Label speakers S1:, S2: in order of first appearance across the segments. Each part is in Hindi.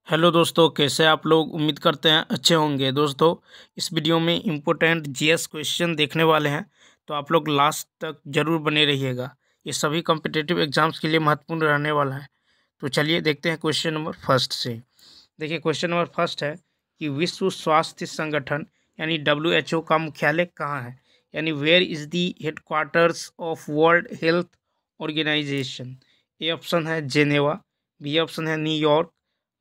S1: हेलो दोस्तों, कैसे आप लोग। उम्मीद करते हैं अच्छे होंगे। दोस्तों, इस वीडियो में इम्पोर्टेंट जीएस क्वेश्चन देखने वाले हैं, तो आप लोग लास्ट तक जरूर बने रहिएगा। ये सभी कॉम्पिटिटिव एग्जाम्स के लिए महत्वपूर्ण रहने वाला है। तो चलिए देखते हैं क्वेश्चन नंबर फर्स्ट से। देखिए, क्वेश्चन नंबर फर्स्ट है कि विश्व स्वास्थ्य संगठन यानी WHO का मुख्यालय कहाँ है, यानी where is the headquarters of World Health Organization. A option है जेनेवा, बी ऑप्शन है न्यूयॉर्क,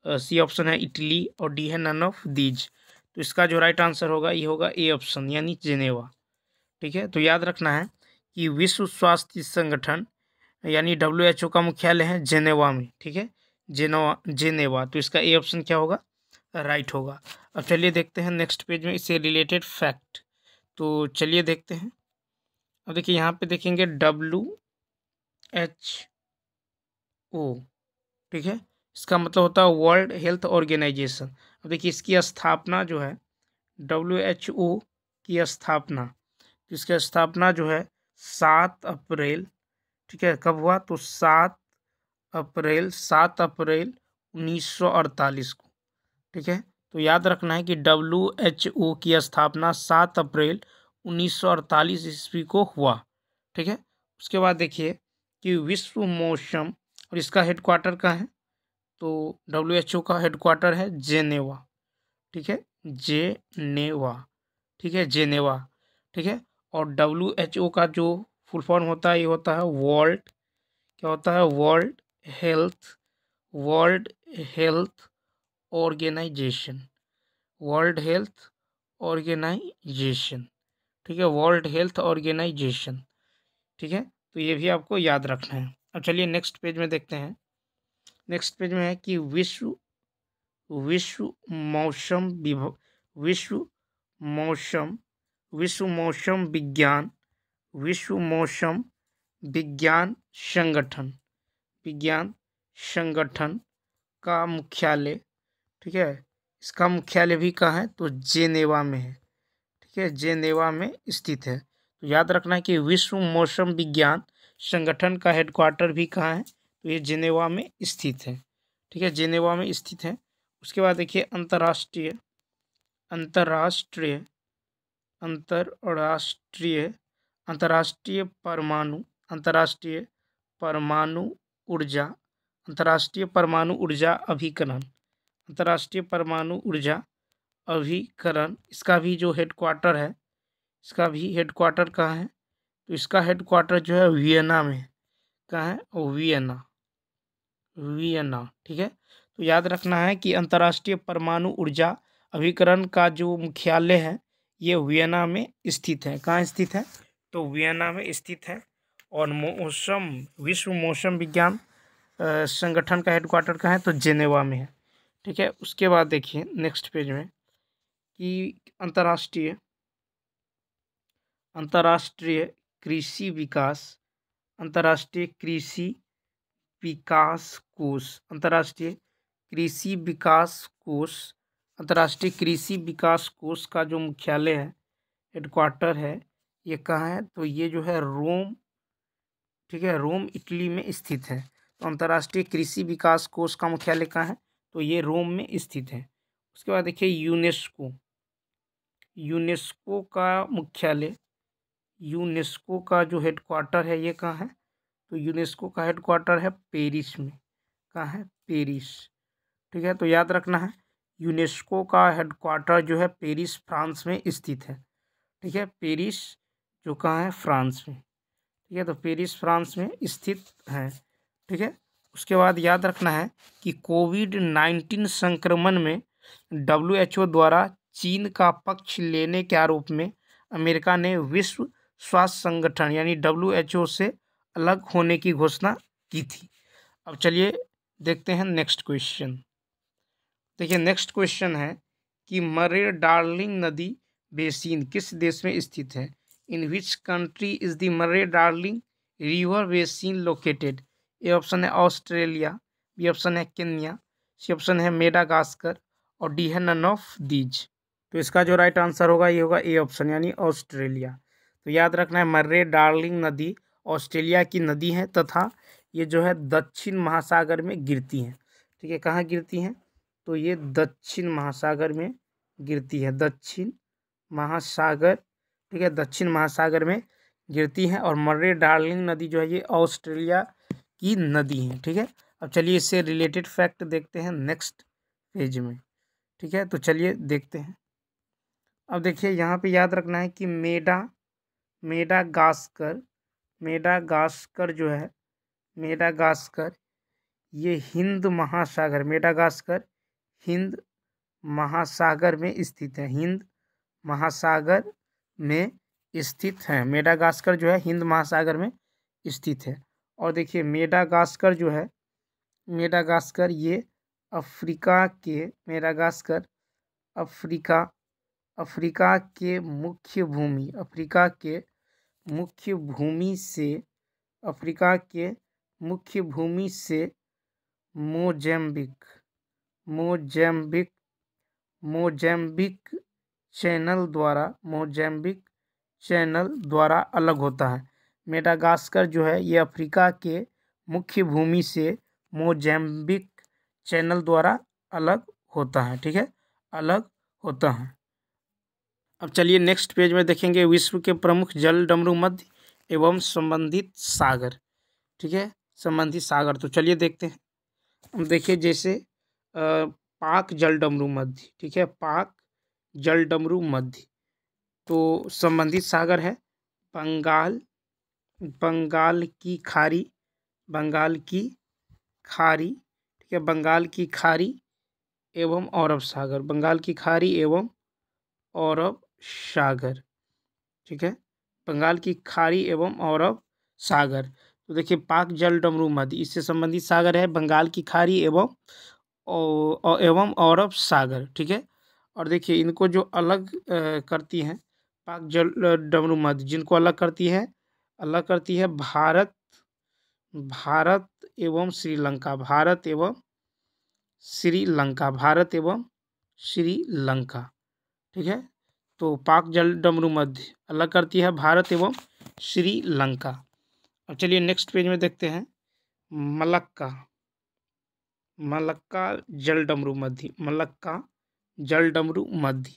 S1: सी ऑप्शन है इटली और डी है नन ऑफ दीज। तो इसका जो राइट आंसर होगा ये होगा ए ऑप्शन यानी जेनेवा। ठीक है, तो याद रखना है कि विश्व स्वास्थ्य संगठन यानी WHO का मुख्यालय है जेनेवा में। ठीक है, जेनेवा। तो इसका ए ऑप्शन क्या होगा, राइट होगा। अब चलिए देखते हैं नेक्स्ट पेज में इससे रिलेटेड फैक्ट। तो चलिए देखते हैं। अब देखिए यहाँ पे देखेंगे WHO। ठीक है, इसका मतलब होता है वर्ल्ड हेल्थ ऑर्गेनाइजेशन। अब देखिए इसकी स्थापना जो है, WHO की स्थापना, इसकी स्थापना जो है 7 अप्रैल, ठीक है, कब हुआ तो 7 अप्रैल 1948 को। ठीक है, तो याद रखना है कि WHO की स्थापना 7 अप्रैल 1948 ईस्वी को हुआ। ठीक है, उसके बाद देखिए कि विश्व मौसम, और इसका हेडक्वार्टर कहाँ है, तो WHO का हेडक्वार्टर है जेनेवा। ठीक है, जेनेवा। ठीक है, जेनेवा। ठीक है, और WHO का जो फुल फॉर्म होता है ये होता है वर्ल्ड, क्या होता है, World Health Organization. World Health Organization. ठीक है, वर्ल्ड हेल्थ ऑर्गेनाइजेशन। ठीक है, तो ये भी आपको याद रखना है। अब चलिए नेक्स्ट पेज में देखते हैं। नेक्स्ट पेज में है कि विश्व विश्व मौसम विभाग, विश्व मौसम विश्व मौसम विज्ञान विश्व मौसम विज्ञान संगठन का मुख्यालय, ठीक है, इसका मुख्यालय भी कहाँ है, तो जेनेवा में है। ठीक है, जेनेवा में स्थित है। तो याद रखना है कि विश्व मौसम विज्ञान संगठन का हेडक्वार्टर भी कहाँ है, तो ये जेनेवा में स्थित है। ठीक है, जेनेवा में स्थित है। उसके बाद देखिए अंतर्राष्ट्रीय अंतर्राष्ट्रीय अंतर्राष्ट्रीय अंतर्राष्ट्रीय परमाणु अंतर्राष्ट्रीय परमाणु ऊर्जा अंतर्राष्ट्रीय परमाणु ऊर्जा अभिकरण अंतर्राष्ट्रीय परमाणु ऊर्जा अभिकरण, इसका भी जो हेडक्वार्टर है, इसका भी हेडक्वार्टर कहाँ है, तो इसका हेडक्वार्टर जो है वियना में है। कहाँ है, ओ वियना। ठीक है, तो याद रखना है कि अंतर्राष्ट्रीय परमाणु ऊर्जा अभिकरण का जो मुख्यालय है ये वियना में स्थित है। कहाँ स्थित है, तो वियना में स्थित है। और विश्व मौसम विज्ञान संगठन का हेडक्वार्टर कहाँ है, तो जेनेवा में है। ठीक है, उसके बाद देखिए नेक्स्ट पेज में कि अंतर्राष्ट्रीय कृषि विकास अंतर्राष्ट्रीय कृषि विकास कोष अंतर्राष्ट्रीय कृषि विकास कोष अंतर्राष्ट्रीय कृषि विकास कोष का जो मुख्यालय है, हेडक्वार्टर है, ये कहाँ है, तो ये जो है रोम। ठीक है, रोम इटली में स्थित है। तो अंतर्राष्ट्रीय कृषि विकास कोष का मुख्यालय कहाँ है, तो ये रोम में स्थित है। उसके बाद देखिए यूनेस्को का मुख्यालय, यूनेस्को का जो हेडक्वार्टर है ये कहाँ है, तो यूनेस्को का हेडक्वार्टर है पेरिस में। कहाँ है, पेरिस। ठीक है, तो याद रखना है यूनेस्को का हेडक्वार्टर जो है पेरिस फ्रांस में स्थित है। ठीक है, पेरिस जो कहाँ है, फ्रांस में। ठीक है, तो पेरिस फ्रांस में स्थित है। ठीक है, उसके बाद याद रखना है कि कोविड-19 संक्रमण में WHO द्वारा चीन का पक्ष लेने के आरोप में अमेरिका ने विश्व स्वास्थ्य संगठन यानी WHO से अलग होने की घोषणा की थी। अब चलिए देखते हैं नेक्स्ट क्वेश्चन। देखिए नेक्स्ट क्वेश्चन है कि मर्रे डार्लिंग नदी बेसिन किस देश में स्थित है। In which country is the Murray Darling river basin located. A option है ऑस्ट्रेलिया, बी ऑप्शन है केन्या, सी ऑप्शन है मेडागास्कर और डी है नन ऑफ दीज। तो इसका जो राइट आंसर होगा ये होगा ए ऑप्शन यानी ऑस्ट्रेलिया। तो याद रखना है मर्रे डार्लिंग नदी ऑस्ट्रेलिया की नदी है तथा ये जो है दक्षिण महासागर में गिरती हैं। ठीक है, कहाँ गिरती हैं, तो ये दक्षिण महासागर में गिरती है, दक्षिण महासागर, ठीक है, दक्षिण महासागर में गिरती है। और मर्रे डार्लिंग नदी जो है ये ऑस्ट्रेलिया की नदी है, ठीक है। अब चलिए इससे रिलेटेड फैक्ट देखते हैं नेक्स्ट पेज में, ठीक है। तो चलिए देखते हैं। अब देखिए यहाँ पे याद रखना है कि मेडागास्कर जो है, मेडागास्कर ये हिंद महासागर में स्थित है, हिंद महासागर में स्थित है। मेडागास्कर जो है हिंद महासागर में स्थित है। और देखिए मेडागास्कर जो है, मेडागास्कर ये अफ्रीका के, मेडागास्कर अफ्रीका के मुख्य भूमि, अफ्रीका के मुख्य भूमि से, अफ्रीका के मुख्य भूमि से मोज़ेम्बिक चैनल द्वारा अलग होता है। मेडागास्कर जो है ये अफ्रीका के मुख्य भूमि से मोज़ेम्बिक चैनल द्वारा अलग होता है, ठीक है, अलग होता है। अब चलिए नेक्स्ट पेज में देखेंगे विश्व के प्रमुख जल डमरू मध्य एवं संबंधित सागर, ठीक है, संबंधित सागर। तो चलिए देखते हैं। हम देखिए जैसे पाक जल डमरू मध्य, ठीक है, पाक जल डमरू मध्य, तो संबंधित सागर है बंगाल की खाड़ी, ठीक है, बंगाल की खाड़ी एवं अरब सागर, बंगाल की खाड़ी एवं अरब सागर, ठीक है, बंगाल की खाड़ी एवं अरब सागर। तो देखिए पाक जल डमरू मध्य, इससे संबंधित सागर है बंगाल की खाड़ी एवं अरब सागर, ठीक है। और देखिए इनको जो अलग करती हैं, पाक जल डमरू मध्य जिनको अलग करती है भारत एवं श्रीलंका, ठीक है। तो पाक जल डमरू मध्य अलग करती है भारत एवं श्रीलंका। अब चलिए नेक्स्ट पेज में देखते हैं मलक्का जल डमरू मध्य,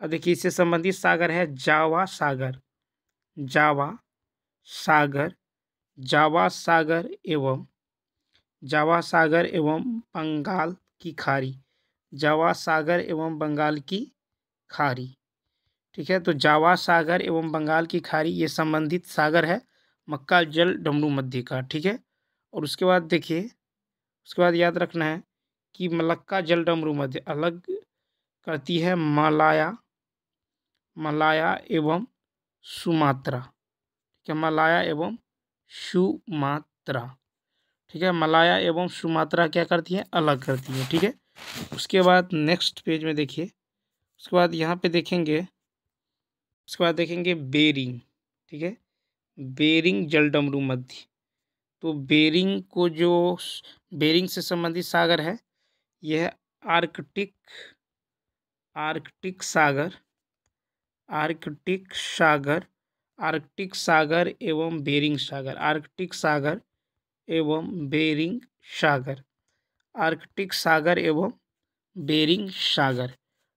S1: अब देखिए इससे संबंधित सागर है जावा सागर एवं बंगाल की खाड़ी, ठीक है। तो जावा सागर एवं बंगाल की खाड़ी ये संबंधित सागर है मक्का जल डमरू मध्य का, ठीक है। और उसके बाद देखिए, उसके बाद याद रखना है कि मलक्का जल डमरू मध्य अलग करती है मलाया एवं सुमात्रा, ठीक है, मलाया एवं सुमात्रा, ठीक है, मलाया एवं सुमात्रा क्या करती है, अलग करती है, ठीक है। उसके बाद नेक्स्ट पेज में देखिए, उसके बाद यहाँ पे देखेंगे, उसके बाद देखेंगे बेरिंग, ठीक है, बेरिंग जल डमरू मध्य। तो बेरिंग से संबंधित सागर है यह आर्कटिक सागर एवं बेरिंग सागर, आर्कटिक सागर एवं बेरिंग सागर,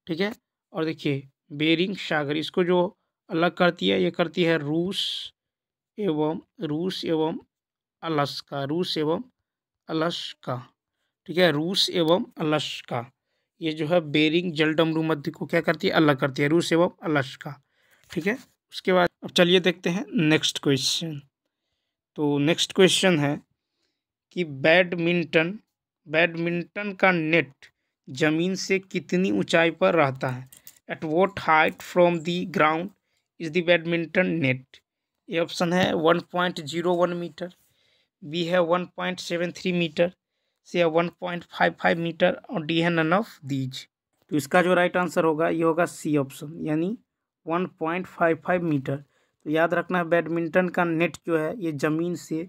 S1: ठीक है। और देखिए बेरिंग सागर इसको जो अलग करती है, ये करती है रूस एवं अलास्का, ठीक है, रूस एवं अलास्का, ये जो है बेरिंग जल डमरू मध्य को क्या करती है, अलग करती है, रूस एवं अलास्का, ठीक है। उसके बाद अब चलिए देखते हैं नेक्स्ट क्वेश्चन। तो नेक्स्ट क्वेश्चन है कि बैडमिंटन का नेट जमीन से कितनी ऊंचाई पर रहता है, at what height from the ground is the badminton net. ये ऑप्शन है 1.01 मीटर, बी है 1.73 मीटर, सी है 1.55 मीटर और डी है नन ऑफ दीज। तो इसका जो राइट आंसर होगा ये होगा सी ऑप्शन, यानी 1.55 मीटर। तो याद रखना बैडमिंटन का नेट जो है ये ज़मीन से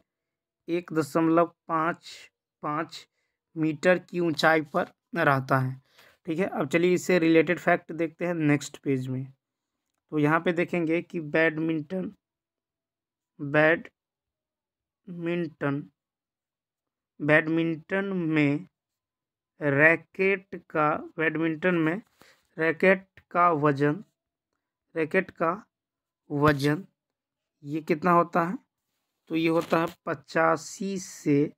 S1: 1.55 मीटर की ऊंचाई पर रहता है, ठीक है। अब चलिए इससे रिलेटेड फैक्ट देखते हैं नेक्स्ट पेज में। तो यहाँ पे देखेंगे कि बैडमिंटन में बैडमिंटन में रैकेट का वजन ये कितना होता है? तो ये होता है 85 से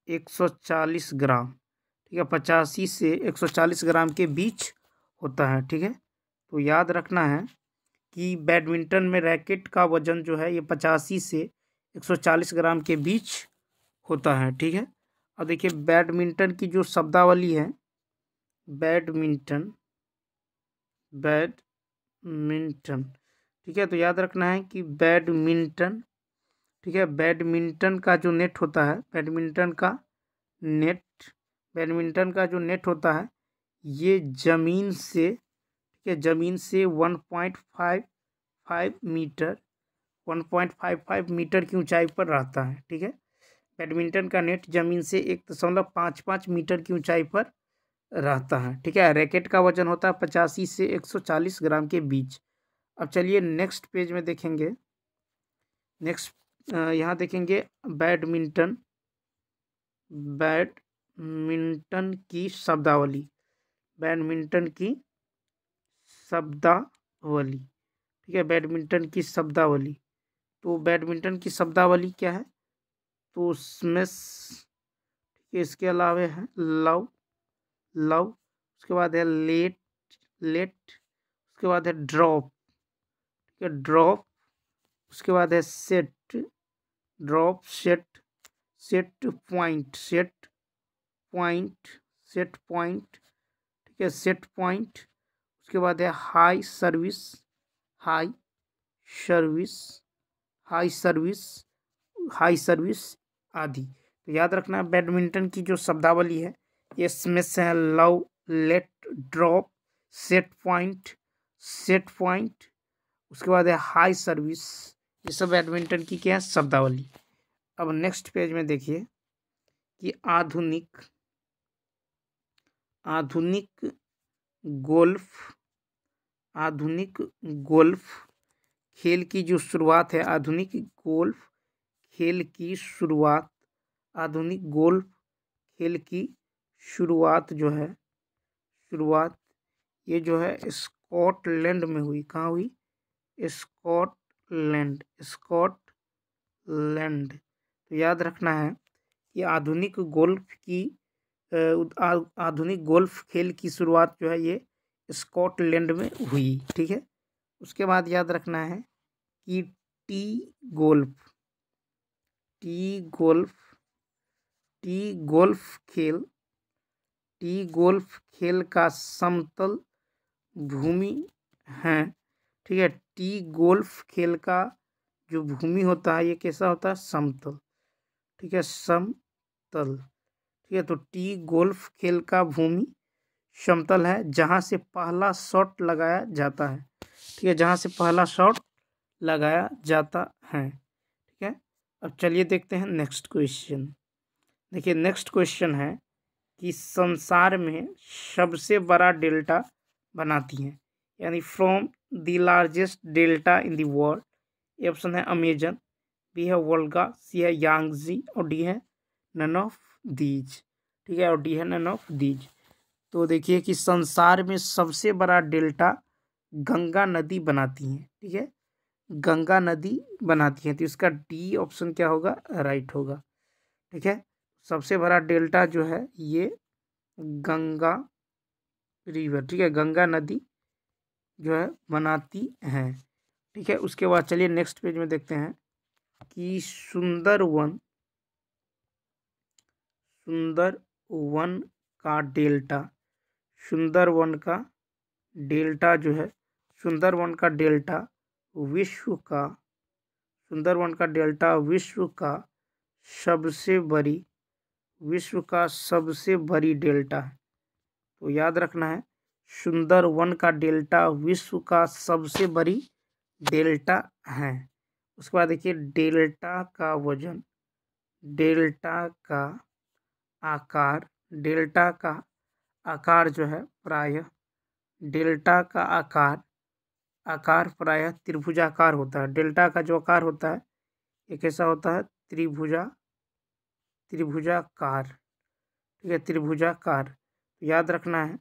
S1: 140 ग्राम। ठीक है, 85 से 140 ग्राम के बीच होता है। ठीक है, तो याद रखना है कि बैडमिंटन में रैकेट का वजन जो है ये 85 से 140 ग्राम के बीच होता है। ठीक है, अब देखिए बैडमिंटन की जो शब्दावली है, बैडमिंटन, ठीक है, तो याद रखना है कि बैडमिंटन, ठीक है, बैडमिंटन का जो नेट होता है, बैडमिंटन का जो नेट होता है ये ज़मीन से, ठीक है, ज़मीन से 1.55 मीटर की ऊंचाई पर रहता है। ठीक है, बैडमिंटन का नेट ज़मीन से 1.55 मीटर की ऊंचाई पर रहता है। ठीक है, रैकेट का वजन होता है 85 से 140 ग्राम के बीच। अब चलिए नेक्स्ट पेज में देखेंगे। यहाँ देखेंगे बैडमिंटन की शब्दावली, ठीक है, बैडमिंटन की शब्दावली। तो बैडमिंटन की शब्दावली क्या है? तो उसमें इसके अलावे है लव, उसके बाद है लेट, उसके बाद है ड्रॉप, ठीक है, ड्रॉप, उसके बाद है सेट, ड्रॉप, सेट पॉइंट, ठीक है, सेट पॉइंट, उसके बाद है हाई सर्विस आदि। तो याद रखना बैडमिंटन की जो शब्दावली है ये इसमें से है love, let, drop, set point, उसके बाद है हाई सर्विस। ये सब बैडमिंटन की क्या है? शब्दावली। अब नेक्स्ट पेज में देखिए कि आधुनिक गोल्फ खेल की जो शुरुआत है, आधुनिक गोल्फ खेल की शुरुआत जो है, ये जो है स्कॉटलैंड में हुई। कहाँ हुई? स्कॉटलैंड। तो याद रखना है कि आधुनिक गोल्फ खेल की शुरुआत जो है ये स्कॉटलैंड में हुई। ठीक है, उसके बाद याद रखना है कि टी गोल्फ खेल का समतल भूमि है। ठीक है, टी गोल्फ खेल का जो भूमि होता है ये कैसा होता है? समतल। ठीक है, समतल। ठीक है, तो टी गोल्फ खेल का भूमि समतल है जहां से पहला शॉट लगाया जाता है। ठीक है, जहां से पहला शॉट लगाया जाता है। ठीक है, अब चलिए देखते हैं नेक्स्ट क्वेश्चन। देखिए नेक्स्ट क्वेश्चन है कि संसार में सबसे बड़ा डेल्टा बनाती है, यानी from the largest delta in the world. A option है अमेजन, बी है वोल्गा, सी है यांगजी और डी है नन ऑफ दीज। ठीक है, और डी है नन ऑफ दीज। तो देखिए कि संसार में सबसे बड़ा डेल्टा गंगा नदी बनाती है। ठीक है, गंगा नदी बनाती है, तो इसका डी ऑप्शन क्या होगा? राइट होगा। ठीक है, सबसे बड़ा डेल्टा जो है ये गंगा रिवर, ठीक है, गंगा नदी जो है बनाती है। ठीक है, उसके बाद चलिए नेक्स्ट पेज में देखते हैं कि सुंदरवन का डेल्टा, सुंदरवन का डेल्टा विश्व का सबसे बड़ी डेल्टा है। तो याद रखना है सुंदरवन का डेल्टा विश्व का सबसे बड़ी डेल्टा है। उसके बाद देखिए डेल्टा का वजन, डेल्टा का आकार जो है प्रायः, डेल्टा का आकार प्रायः त्रिभुजाकार होता है। डेल्टा का जो आकार होता है ये कैसा होता है? त्रिभुजाकार। ठीक है, त्रिभुजाकार। तो याद रखना है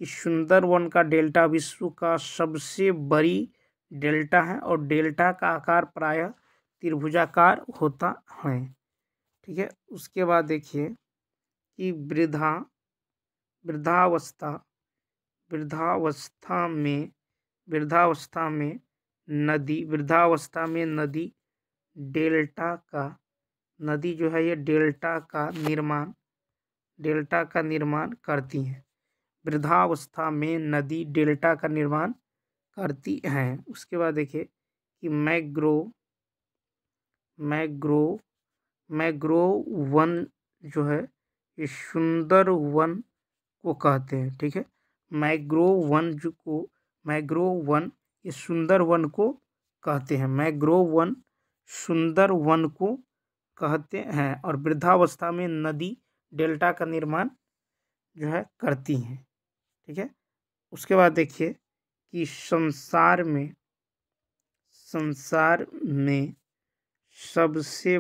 S1: कि सुंदरवन का डेल्टा विश्व का सबसे बड़ी डेल्टा है और डेल्टा का आकार प्रायः त्रिभुजाकार होता है। ठीक है, उसके बाद देखिए कि वृद्धावस्था नदी नदी जो है ये डेल्टा का निर्माण करती हैं। वृद्धावस्था में नदी डेल्टा का निर्माण करती हैं। उसके बाद देखिए कि मैग्रोव वन जो है ये सुंदर वन को कहते हैं। ठीक है, मैग्रोव वन ये सुंदर वन को कहते हैं। मैग्रोव वन सुंदर वन को कहते हैं और वृद्धावस्था में नदी डेल्टा का निर्माण जो है करती हैं। ठीक है, उसके बाद देखिए कि संसार में सबसे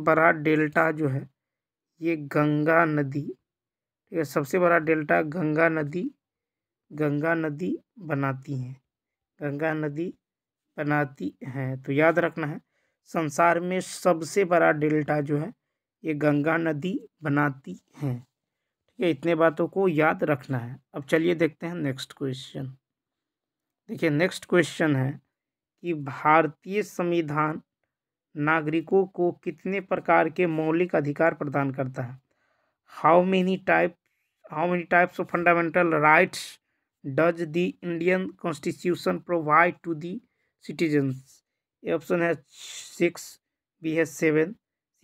S1: बड़ा डेल्टा जो है ये गंगा नदी। ठीक है, सबसे बड़ा डेल्टा गंगा नदी बनाती है। तो याद रखना है संसार में सबसे बड़ा डेल्टा जो है ये गंगा नदी बनाती है। ठीक है, इतने बातों को याद रखना है। अब चलिए देखते हैं नेक्स्ट क्वेश्चन। देखिए नेक्स्ट क्वेश्चन है कि भारतीय संविधान नागरिकों को कितने प्रकार के मौलिक अधिकार प्रदान करता है? How many types of fundamental rights does the Indian constitution provide to the citizens? A option है 6, बी है 7,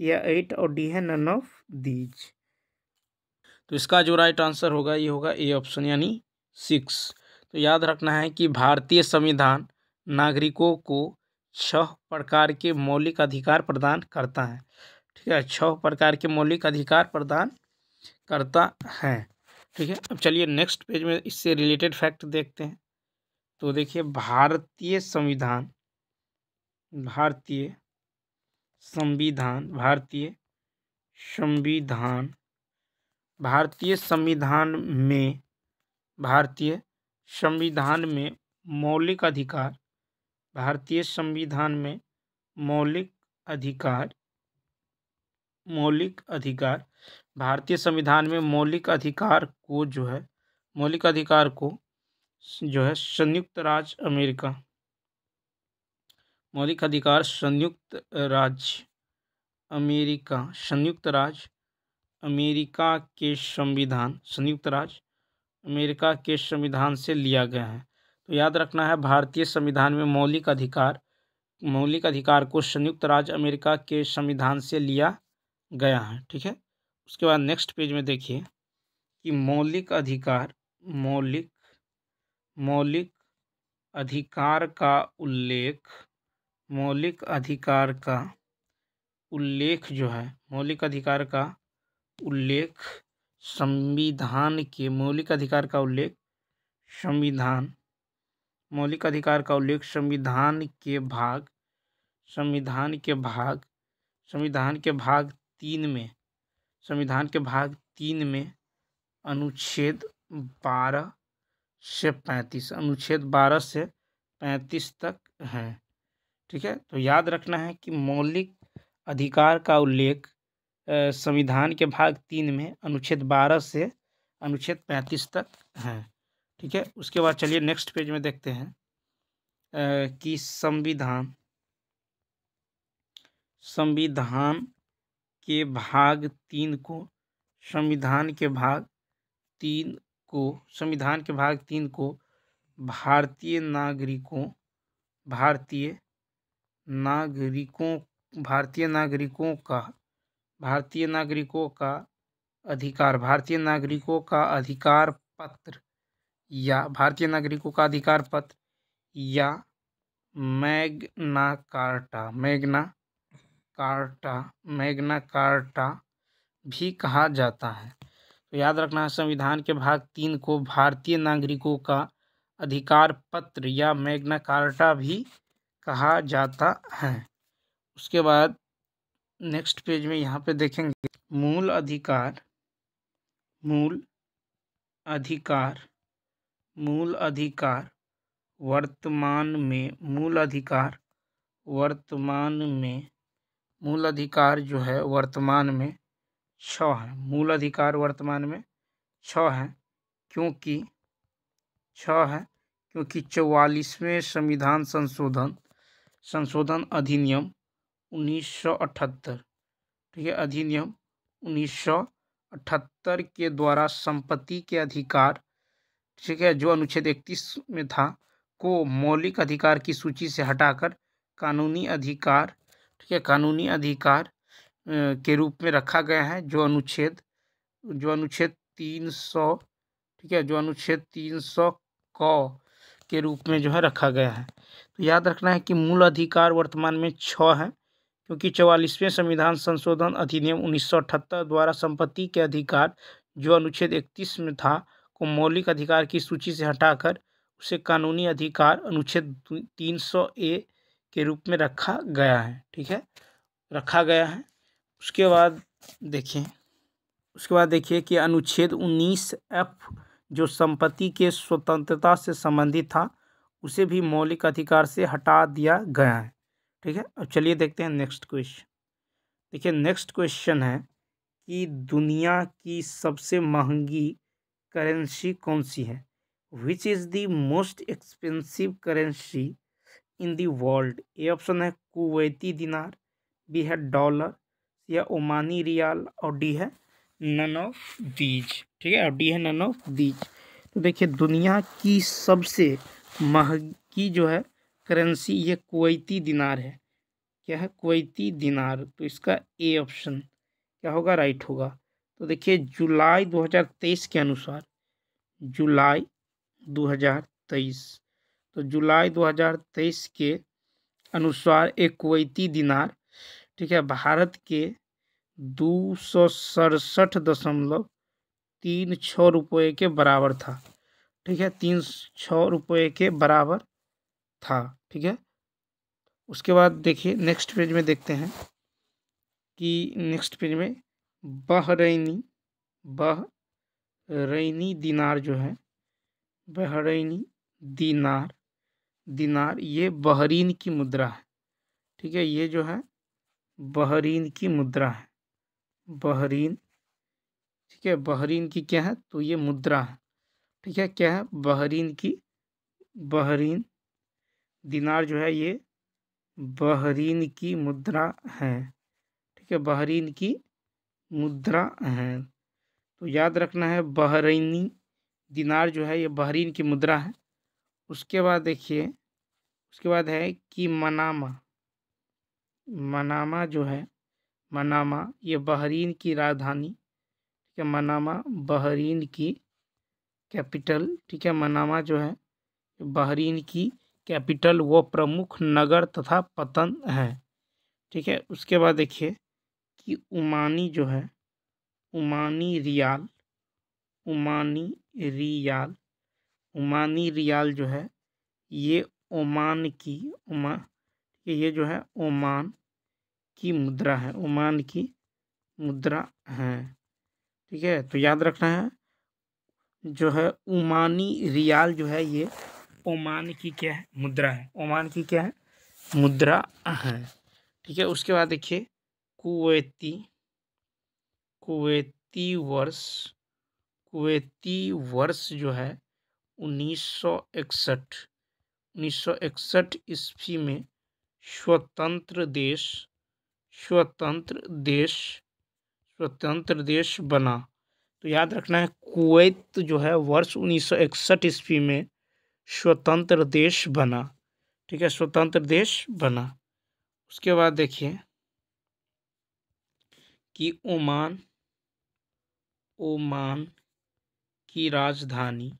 S1: सी है 8 और डी है नन ऑफ दीज। तो इसका जो राइट आंसर होगा ये होगा ए ऑप्शन यानी 6। तो याद रखना है कि भारतीय संविधान नागरिकों को 6 प्रकार के मौलिक अधिकार प्रदान करता है। ठीक है, 6 प्रकार के मौलिक अधिकार प्रदान करता है। ठीक है, अब चलिए नेक्स्ट पेज में इससे रिलेटेड फैक्ट देखते हैं। तो देखिए भारतीय संविधान में मौलिक अधिकार भारतीय संविधान में मौलिक अधिकार को जो है संयुक्त राज्य अमेरिका के संविधान से लिया गया है। तो याद रखना है भारतीय संविधान में मौलिक अधिकार को संयुक्त राज्य अमेरिका के संविधान से लिया गया है। ठीक है, उसके बाद नेक्स्ट पेज में देखिए कि मौलिक अधिकार का उल्लेख संविधान के भाग 3 में अनुच्छेद 12 से 35 तक है। ठीक है, तो याद रखना है कि मौलिक अधिकार का उल्लेख संविधान के भाग 3 में अनुच्छेद 12 से अनुच्छेद 35 तक है। ठीक है, उसके बाद चलिए नेक्स्ट पेज में देखते हैं कि संविधान के भाग 3 को भारतीय नागरिकों का अधिकार पत्र या मैग्ना कार्टा भी कहा जाता है। तो याद रखना है संविधान के भाग 3 को भारतीय नागरिकों का अधिकार पत्र या मैग्ना कार्टा भी कहा जाता है। उसके बाद नेक्स्ट पेज में यहाँ पे देखेंगे मूल अधिकार, मूल अधिकार, मूल अधिकार वर्तमान में, मूल अधिकार वर्तमान में, मूल अधिकार जो है वर्तमान में 6 है। मूल अधिकार वर्तमान में 6 है, क्योंकि 6 है क्योंकि 44वें संविधान संशोधन अधिनियम 1978, ठीक है, अधिनियम 1978 के द्वारा संपत्ति के अधिकार, ठीक है, जो अनुच्छेद 31 में था, को मौलिक अधिकार की सूची से हटाकर कानूनी अधिकार, ठीक है, कानूनी अधिकार के रूप में रखा गया है, जो अनुच्छेद 300, ठीक है, जो अनुच्छेद 300 क के रूप में जो है रखा गया है। तो याद रखना है कि मूल अधिकार वर्तमान में 6 है, क्योंकि 44वें संविधान संशोधन अधिनियम 1978 द्वारा संपत्ति के अधिकार, जो अनुच्छेद 31 में था, को मौलिक अधिकार की सूची से हटाकर उसे कानूनी अधिकार अनुच्छेद 300A के रूप में रखा गया है, ठीक है, रखा गया है। उसके बाद देखिए कि अनुच्छेद 19F जो संपत्ति के स्वतंत्रता से संबंधित था, उसे भी मौलिक अधिकार से हटा दिया गया है, ठीक है। अब चलिए देखते हैं नेक्स्ट क्वेश्चन। देखिए नेक्स्ट क्वेश्चन है कि दुनिया की सबसे महंगी करेंसी कौन सी है? Which is the most expensive currency in the world? A option है कुवैती दिनार, बी है डॉलर, या ओमानी रियाल, और डी है नन ऑफ दीज, ठीक है, और डी है नन ऑफ दीज। तो देखिए दुनिया की सबसे महंगी जो है करेंसी ये कुवैती दिनार है। क्या है? कुवैती दिनार। तो इसका ए ऑप्शन क्या होगा? राइट होगा। तो देखिए जुलाई 2023 के अनुसार, जुलाई 2023, तो जुलाई 2023 के अनुसार एक कुवैती दिनार, ठीक है, भारत के 267.36 रुपये के बराबर था, ठीक है, 36 रुपये के बराबर था, ठीक है। उसके बाद देखिए नेक्स्ट पेज में देखते हैं कि नेक्स्ट पेज में बहरैनी दिनार जो है, बहरैनी दिनार ये बहरीन की मुद्रा है, ठीक है, ये जो है बहरीन की मुद्रा है, बहरीन, ठीक है, बहरीन की क्या है? तो ये मुद्रा है, ठीक है, क्या है? बहरीन दिनार जो है ये बहरीन की मुद्रा है, ठीक है, बहरीन की मुद्रा है। तो याद रखना है बहरैनी दिनार जो है ये बहरीन की मुद्रा है। उसके बाद देखिए, उसके बाद है कि मनामा जो है, मनामा ये बहरीन की राजधानी, ठीक है, मनामा बहरीन की कैपिटल, ठीक है, मनामा जो है बहरीन की कैपिटल व प्रमुख नगर तथा पतन है, ठीक है। उसके बाद देखिए कि ओमानी जो है, ओमानी रियाल जो है ये ओमान की ये जो है ओमान की मुद्रा है, ओमान की मुद्रा है, ठीक है। तो याद रखना है जो है ओमानी रियाल जो है ये ओमान की क्या है? मुद्रा है, ओमान की क्या है? मुद्रा है, ठीक है। उसके बाद देखिए कुवैती वर्ष जो है 1961 ईस्वी में स्वतंत्र देश बना। तो याद रखना है कुवैत जो है वर्ष 1961 ईस्वी में स्वतंत्र देश बना, ठीक है, स्वतंत्र देश बना। उसके बाद देखिए कि ओमान की राजधानी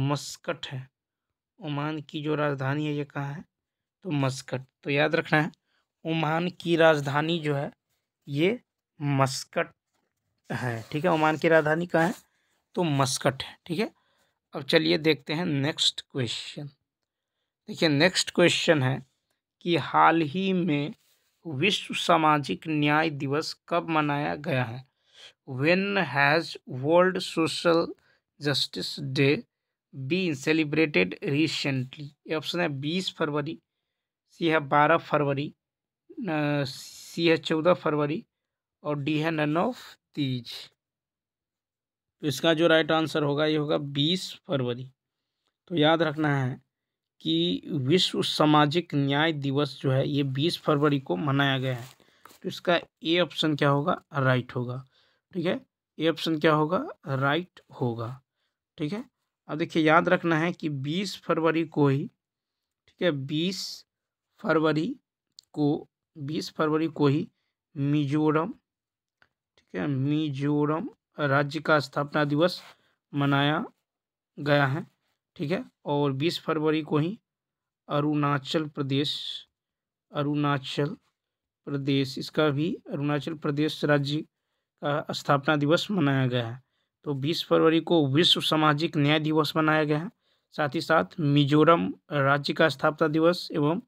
S1: मस्कट है। ओमान की जो राजधानी है ये कहाँ है? तो मस्कट। तो याद रखना है ओमान की राजधानी जो है ये मस्कट है, ठीक है, ओमान की राजधानी कहाँ है? तो मस्कट है। ठीक है, अब चलिए देखते हैं नेक्स्ट क्वेश्चन। देखिए नेक्स्ट क्वेश्चन है कि हाल ही में विश्व सामाजिक न्याय दिवस कब मनाया गया है? When has World Social Justice Day been celebrated recently? ये ऑप्शन है 20 फरवरी, सी है 12 फरवरी, सी है 14 फरवरी और डी है नन ऑफ दीज। तो इसका जो राइट आंसर होगा ये होगा 20 फरवरी। तो याद रखना है कि विश्व सामाजिक न्याय दिवस जो है ये 20 फरवरी को मनाया गया है। तो इसका ए ऑप्शन क्या होगा? राइट होगा। ठीक है, ए ऑप्शन क्या होगा? राइट होगा। ठीक है, अब देखिए याद रखना है कि 20 फरवरी को ही, ठीक है, 20 फरवरी को ही मिजोरम, ठीक है, मिजोरम राज्य का स्थापना दिवस मनाया गया है। ठीक है, और 20 फरवरी को ही अरुणाचल प्रदेश इसका भी अरुणाचल प्रदेश राज्य का स्थापना दिवस मनाया गया है। तो 20 फरवरी को विश्व सामाजिक न्याय दिवस मनाया गया है। साथ ही साथ मिजोरम राज्य का स्थापना दिवस एवं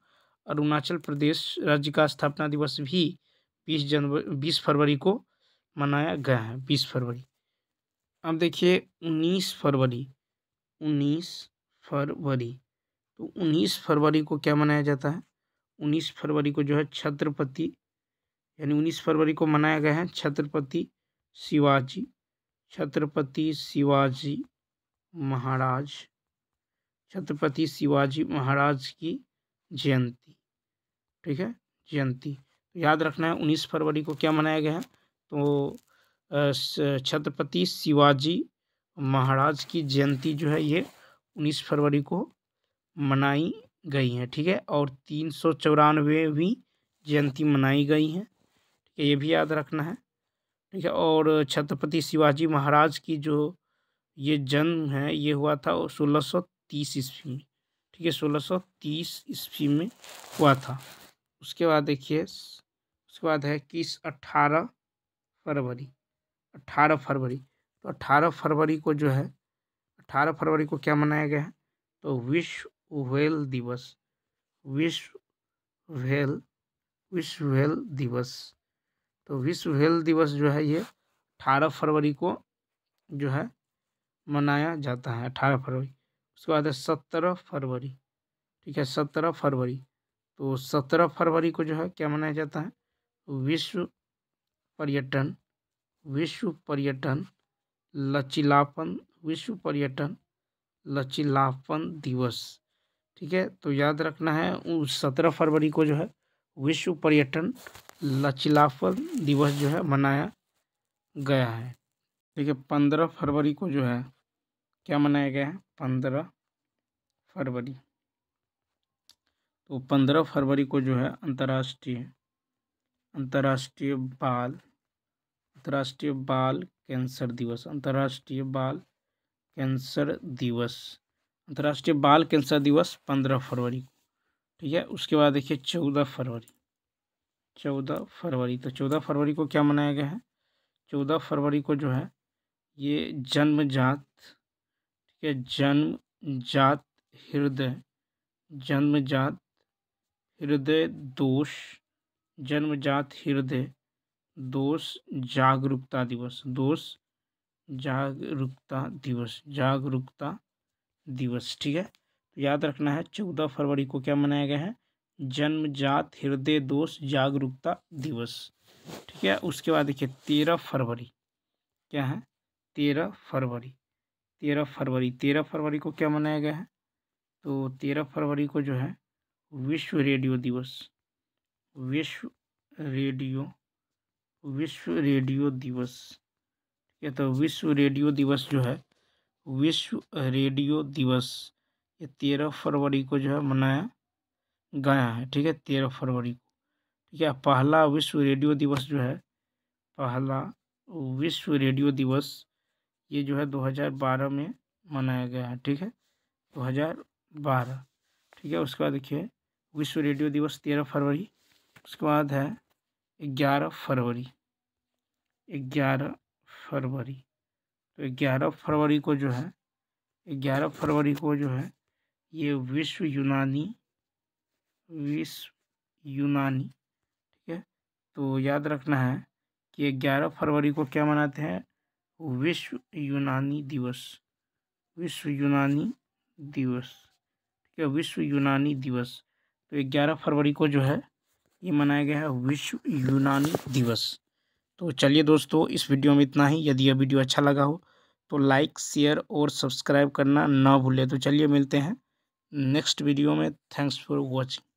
S1: अरुणाचल प्रदेश राज्य का स्थापना दिवस भी 20 फरवरी को मनाया गया है। 20 फरवरी। अब देखिए 19 फरवरी, तो 19 फरवरी को क्या मनाया जाता है? 19 फरवरी को जो है छत्रपति, यानी 19 फरवरी को मनाया गया है छत्रपति शिवाजी महाराज की जयंती। ठीक है, जयंती। तो याद रखना है 19 फरवरी को क्या मनाया गया है? तो छत्रपति शिवाजी महाराज की जयंती जो है ये 19 फरवरी को मनाई गई है। ठीक है, और 394वीं जयंती मनाई गई है। ठीक है, ये भी याद रखना है। ठीक है, और छत्रपति शिवाजी महाराज की जो ये जन्म है ये हुआ था 1630 ईस्वी में। ठीक है, 1630 ईस्वी में हुआ था। उसके बाद देखिए, उसके बाद है कि 18 फरवरी। तो 18 फरवरी को जो है 18 फरवरी को क्या मनाया गया है? तो विश्व व्हेल दिवस। तो विश्व व्हेल दिवस जो है ये 18 फरवरी को जो है मनाया जाता है। 18 फरवरी। उसके बाद है 17 फरवरी। ठीक है, 17 फरवरी। तो 17 फरवरी को जो है क्या मनाया जाता है? विश्व पर्यटन लचीलापन दिवस। ठीक है, तो याद रखना है उस 17 फरवरी को जो है विश्व पर्यटन लचीलापन दिवस जो है मनाया गया है। ठीक है, 15 फरवरी को जो है क्या मनाया गया है? 15 फरवरी। तो 15 फरवरी को जो है अंतर्राष्ट्रीय बाल कैंसर दिवस। अंतर्राष्ट्रीय बाल कैंसर दिवस 15 फरवरी को। ठीक है, उसके बाद देखिए 14 फरवरी। तो 14 फरवरी को क्या मनाया गया है? 14 फरवरी को जो है ये जन्मजात हृदय दोष जागरूकता दिवस। ठीक है, तो याद रखना है 14 फरवरी को क्या मनाया गया है? जन्मजात हृदय दोष जागरूकता दिवस। ठीक है, उसके बाद देखिए 13 फरवरी क्या है? 13 फरवरी को क्या मनाया गया है? तो 13 फरवरी को जो है विश्व रेडियो दिवस। ठीक है, तो विश्व रेडियो दिवस जो है ये 13 फरवरी को जो है मनाया गया है। ठीक है, 13 फरवरी को। ठीक है, पहला विश्व रेडियो दिवस ये जो है 2012 में मनाया गया है। ठीक है, 2012। ठीक है, उसके बाद देखिए विश्व रेडियो दिवस 13 फरवरी। उसके बाद है 11 फरवरी। तो 11 फरवरी को जो है 11 फरवरी को जो है ये विश्व यूनानी, ठीक है। तो याद रखना है कि 11 फरवरी को क्या मनाते हैं, विश्व यूनानी दिवस, विश्व यूनानी दिवस, ठीक है, विश्व यूनानी दिवस। तो 11 फरवरी को जो है ये मनाया गया है विश्व यूनानी दिवस। तो चलिए दोस्तों, इस वीडियो में इतना ही। यदि यह वीडियो अच्छा लगा हो तो लाइक, शेयर और सब्सक्राइब करना ना भूलें। तो चलिए मिलते हैं नेक्स्ट वीडियो में। Thanks for watching.